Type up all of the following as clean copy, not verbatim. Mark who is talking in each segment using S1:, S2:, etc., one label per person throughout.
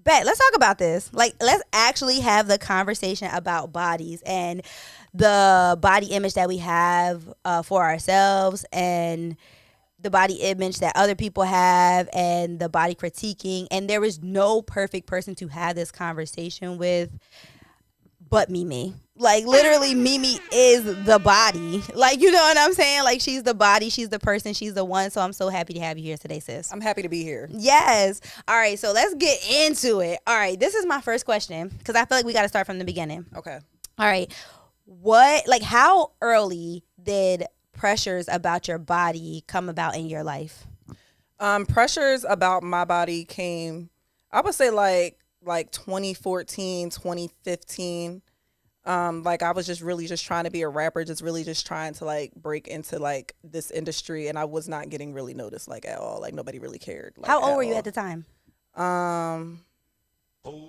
S1: Bet. Let's talk about this. Like, let's actually have the conversation about bodies and the body image that we have for ourselves, and the body image that other people have, and the body critiquing. And there is no perfect person to have this conversation with but Mimi. Like, literally, Mimi is the body. Like, you know what I'm saying? Like, she's the body, she's the person, she's the one. So I'm so happy to have you here today, sis.
S2: I'm happy to be here.
S1: Yes. All right, so let's get into it. All right, this is my first question, because I feel like we got to start from the beginning.
S2: Okay.
S1: All right. How early did pressures about your body come about in your life?
S2: Pressures about my body came, I would say like 2014, 2015. Like, I was just really just trying to be a rapper, just really just trying to like break into like this industry, and I was not getting really noticed like at all. Like, nobody really cared. Like,
S1: how old were you at the time?
S3: Hold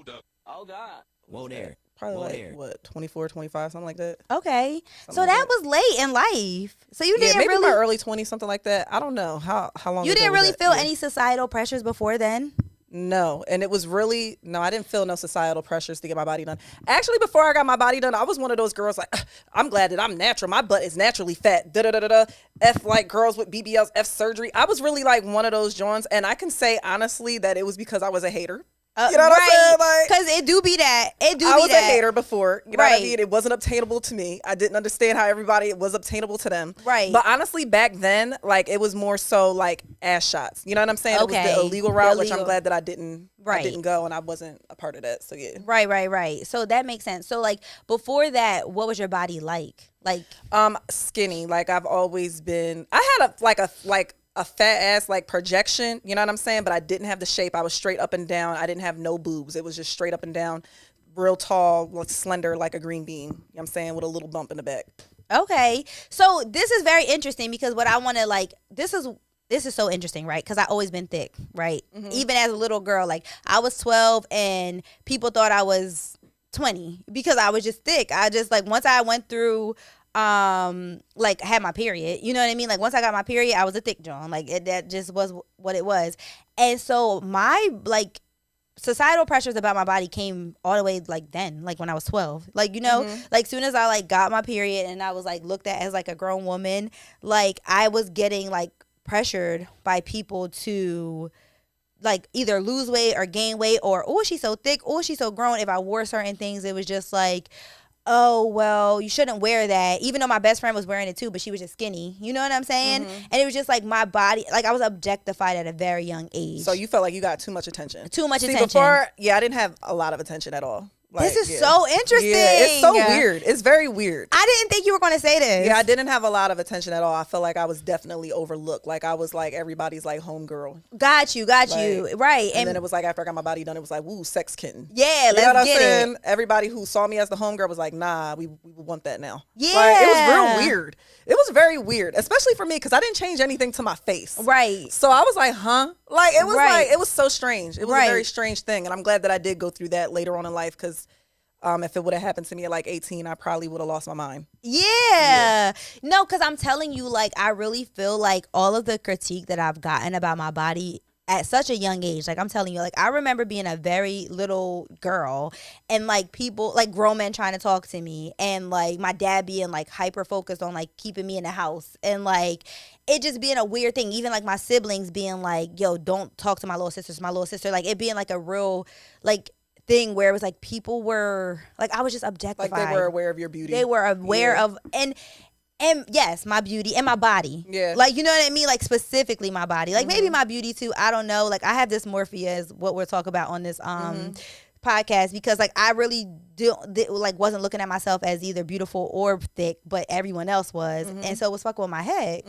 S3: up. Oh God. Whoa there.
S2: Probably like what, 24, 25, something like that.
S1: Okay.
S2: Something
S1: so
S2: like
S1: that was late in life. So you didn't
S2: maybe
S1: really
S2: my early 20s, something like that. I don't know how long.
S1: You
S2: ago
S1: didn't
S2: was
S1: really
S2: that?
S1: feel
S2: Yeah.
S1: any societal pressures before then?
S2: No, and it was really, no, I didn't feel no societal pressures to get my body done. Actually, before I got my body done, I was one of those girls like, I'm glad that I'm natural. My butt is naturally fat. Da-da-da-da-da. F like girls with BBLs, F surgery. I was really like one of those Johns, and I can say honestly that it was because I was a hater. You know what I'm saying? Like,
S1: because it do be that.
S2: I was a hater before. You know what I
S1: Right.
S2: mean? It wasn't obtainable to me. I didn't understand how everybody it was obtainable to them.
S1: Right.
S2: But honestly, back then, like, it was more so like ass shots. You know what I'm saying?
S1: Okay.
S2: It was the illegal route, which I'm
S1: Illegal.
S2: glad that I didn't.
S1: Right.
S2: I didn't go, and I wasn't a part of that. So yeah.
S1: Right. So that makes sense. So like before that, what was your body like? Like,
S2: Skinny. Like, I've always been. I had a fat ass like projection, you know what I'm saying? But I didn't have the shape. I was straight up and down. I didn't have no boobs. It was just straight up and down, real tall, like slender, like a green bean. You know what I'm saying? With a little bump in the back.
S1: okay. So this is very interesting, because what I want to like, this is so interesting, right? Because I always been thick, right?
S2: Mm-hmm.
S1: Even as a little girl, like I was 12 and people thought I was 20 because I was just thick. I just like, once I went through like had my period, you know what I mean? Like once I got my period, I was a thick John. Like that just was what it was. And so my like societal pressures about my body came all the way like then, like when I was 12. Like, you know, like soon as I like got my period and I was like looked at as like a grown woman, like I was getting like pressured by people to like either lose weight or gain weight, or oh, she's so thick, oh, she's so grown. If I wore certain things, it was just like, oh, well, you shouldn't wear that. Even though my best friend was wearing it too, but she was just skinny. You know what I'm saying? And it was just like my body, like I was objectified at a very young age.
S2: So you felt like you got too much attention.
S1: Too much
S2: See,
S1: attention.
S2: Before, yeah, I didn't have a lot of attention at all. Like,
S1: This is so interesting.
S2: Yeah, it's so weird. It's very weird.
S1: I didn't think you were going to say this.
S2: Yeah, I didn't have a lot of attention at all. I felt like I was definitely overlooked. Like I was like everybody's like homegirl.
S1: Got you. Right.
S2: And then it was like after I got my body done, it was like, woo, sex kitten.
S1: Yeah,
S2: You know what I'm
S1: let's get
S2: saying?
S1: it.
S2: Everybody who saw me as the homegirl was like, nah, we want that now.
S1: Yeah.
S2: Like, it was real weird. It was very weird, especially for me because I didn't change anything to my face.
S1: Right.
S2: So I was like, huh? Like it was
S1: Right.
S2: like, it was so strange. It was
S1: Right.
S2: a very strange thing. And I'm glad that I did go through that later on in life because if it would have happened to me at like 18, I probably would have lost my mind.
S1: Yeah. No, because I'm telling you, like, I really feel like all of the critique that I've gotten about my body at such a young age, like I'm telling you, like I remember being a very little girl and like people, like grown men trying to talk to me, and like my dad being like hyper focused on like keeping me in the house, and like it just being a weird thing. Even like my siblings being like, yo, don't talk to my little sister, like it being like a real like thing where it was like people were like, I was just objectified.
S2: Like they were aware of your beauty.
S1: They were aware of, and yes, my beauty and my body.
S2: Yeah.
S1: Like, you know what I mean? Like specifically my body. Like maybe my beauty too. I don't know. Like I have dysmorphia is what we're talking about on this podcast, because like I really like wasn't looking at myself as either beautiful or thick, but everyone else was. And so it was fucking with my head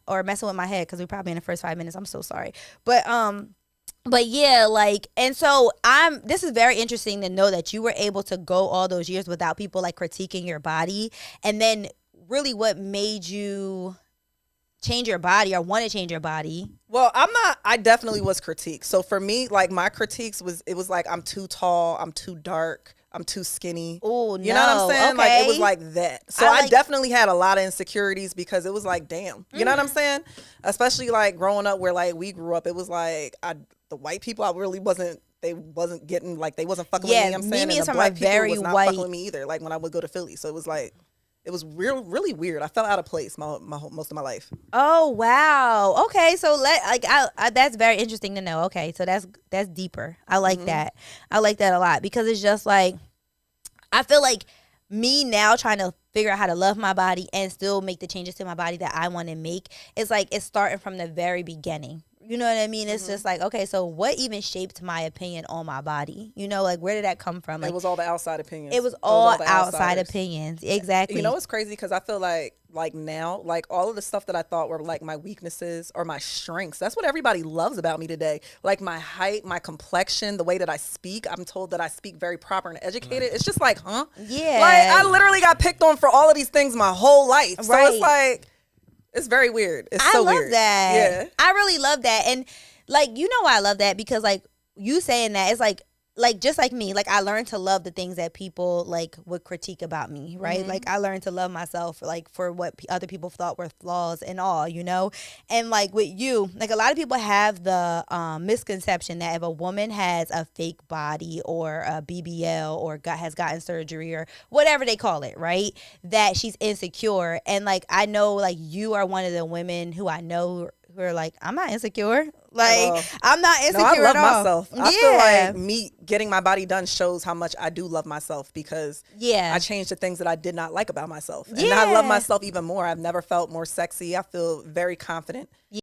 S1: or messing with my head, because we're probably in the first 5 minutes. I'm so sorry. But yeah, like, and so this is very interesting to know that you were able to go all those years without people like critiquing your body. And then really what made you change your body or want to change your body?
S2: Well, I definitely was critiqued. So for me, like my critiques was like, I'm too tall, I'm too dark, I'm too skinny.
S1: Oh, no.
S2: You know what I'm saying?
S1: Okay.
S2: Like it was like that. So I definitely had a lot of insecurities, because it was like, damn. You know what I'm saying? Especially like growing up where like we grew up, it was like the white people, I really wasn't they wasn't getting like they wasn't fucking
S1: Yeah,
S2: with me. I'm saying,
S1: Mimi
S2: and
S1: is
S2: the
S1: from a
S2: black people
S1: very
S2: was not
S1: white-
S2: fucking with me either. Like when I would go to Philly, so it was like it was really weird. I felt out of place most of my life.
S1: Oh wow. Okay, so I that's very interesting to know. Okay, so that's deeper. I like that. I like that a lot because it's just like I feel like me now trying to figure out how to love my body and still make the changes to my body that I want to make. It's like it's starting from the very beginning. You know what I mean? It's just like, okay, so what even shaped my opinion on my body? You know, like where did that come from? Like,
S2: It was all the outside opinions.
S1: it was all
S2: the
S1: outside
S2: outsiders.
S1: opinions. Exactly.
S2: You know what's crazy? Because I feel like now, like all of the stuff that I thought were like my weaknesses or my strengths, that's what everybody loves about me today. Like my height, my complexion, the way that I speak. I'm told that I speak very proper and educated. It's just like, huh?
S1: Yeah.
S2: Like I literally got picked on for all of these things my whole life. So
S1: Right.
S2: it's like, it's very weird. It's
S1: I
S2: so
S1: love
S2: weird.
S1: that.
S2: Yeah.
S1: I really love that. And like, you know why I love that? Because like you saying that, it's like just like me, like I learned to love the things that people like would critique about me, right? Like I learned to love myself like for what other people thought were flaws and all, you know? And like with you, like a lot of people have the misconception that if a woman has a fake body or a BBL or has gotten surgery or whatever they call it, right? That she's insecure. And like I know like you are one of the women who I know who are like, I'm not insecure. Like,
S2: Well,
S1: I'm not
S2: No,
S1: insecure
S2: I love
S1: at all.
S2: myself. I feel like me getting my body done shows how much I do love myself because I changed the things that I did not like about myself. And I love
S1: Yeah.
S2: myself even more. I've never felt more sexy. I feel very confident.